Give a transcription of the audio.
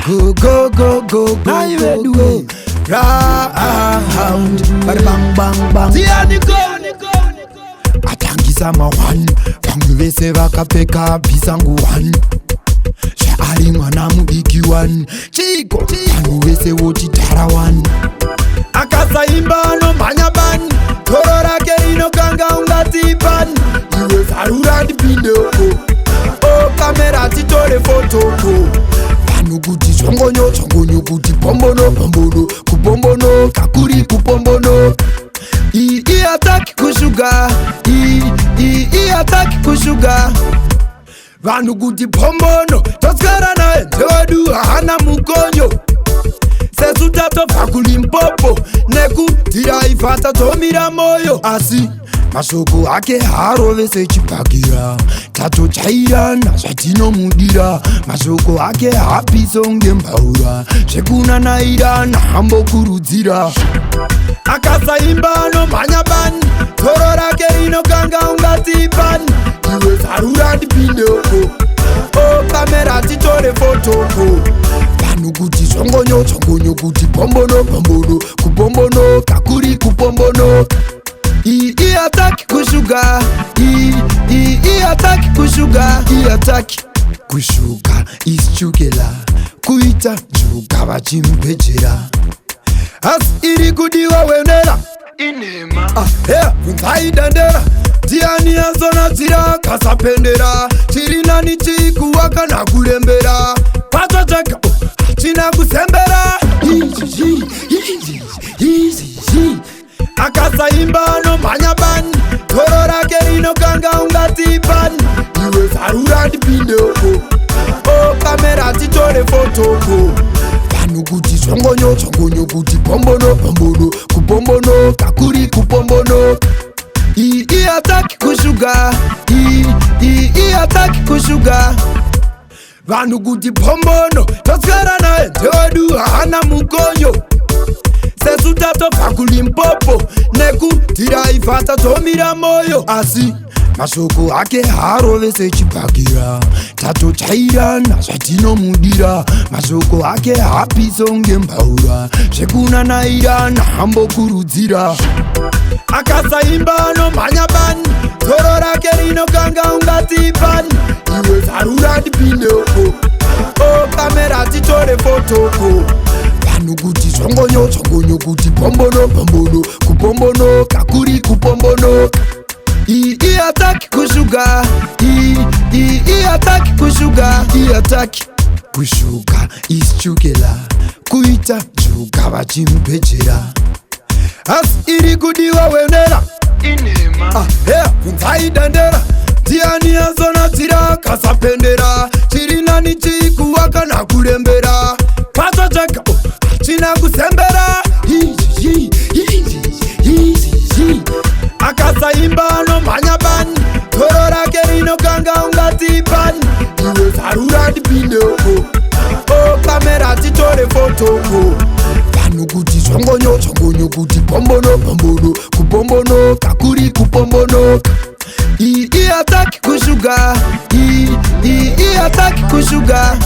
Go, go, go, go, go, now you ready way round, bang, bang, bang. Tiani go, atangisa mawan, pangu vese vakapeka bisangu wan. Shaari mwana mubiki wan, chiko, pangu vese woti tara wan. Akasa imbano manyaban, toro rake ino kanga ungatipan. Iwe zarura dipinde oko, oh kamera titore fotoko. Nuguti chongonyo chongonyo kuti pombono pombono kupombono kakuri kupombono I attack kushuga I attack kushuga Vanu kuti pombono toskara nae tewedu hana mukonyo Sesu tato fakuli mpopo neku tira ifata tomira moyo asi mashoko ake harovese chipagira tato chaira nazvatino mudira mashoko ake hapisonge mbaura zvekuna naira nahambo kurudzira akasaimbano manyabani toro rake inokanga ungatipani iwe zarura ndipindeko o kamera titore fotoko vanhu kuti chongonyo chongonyo kuti pombono pombono kupombono kakuri kupombono I attack kushuga I attack kushuga I attack kushuga ischukela kuita juga vachimpejera asi iri kudiwa wenera inema ungaidandera ndiani azonadzira kasapendera chiri nani chikuwa kana kurembera patochaka hachina kusembera akasaimbano manyabani toro rake inokanga ungatipani iwe zarura ndipindeko o kamera titore fotoko vanhu kuti chongonyo chongonyo kuti pombono pombono kupombono kakuri kupombono I attack kushuga I attack kushuga vanhu kuti pombono toskara nae tewedu hana mukonyo Sesu tato fakuli mpopo neku tira ifata tomira moyo asi mashoko ake harovese chipagira tato chaira nazvatino mudira mashoko ake hapisonge mbaura zvekuna naira nahambo kurudzira akasaimbano manyabani toro rake rinokanga ungatipani iwe zarura ndipindeko o kamera titore fotoko vanhu kuti chongonyo chongonyo kuti pombono pombono kupombono kakuri kupombono I attack kushuga I attack kushuga I attack kushuga ischukela kuita juga vachimpejera asi iri kudiwa wenera inema ungaidandera ndiani azonadzira kasapendera chiri nani chikuwa kana kurembera patochaka hachina kusembera akasaimbano manyabani toro rake rinokanga ungatipani iwe zarura ndipindeko o kamera titore fotoko vanhu kuti chongonyo chongonyo kuti pombono pombono kupombono kakuri kupombono I attack kushuga I attack kushuga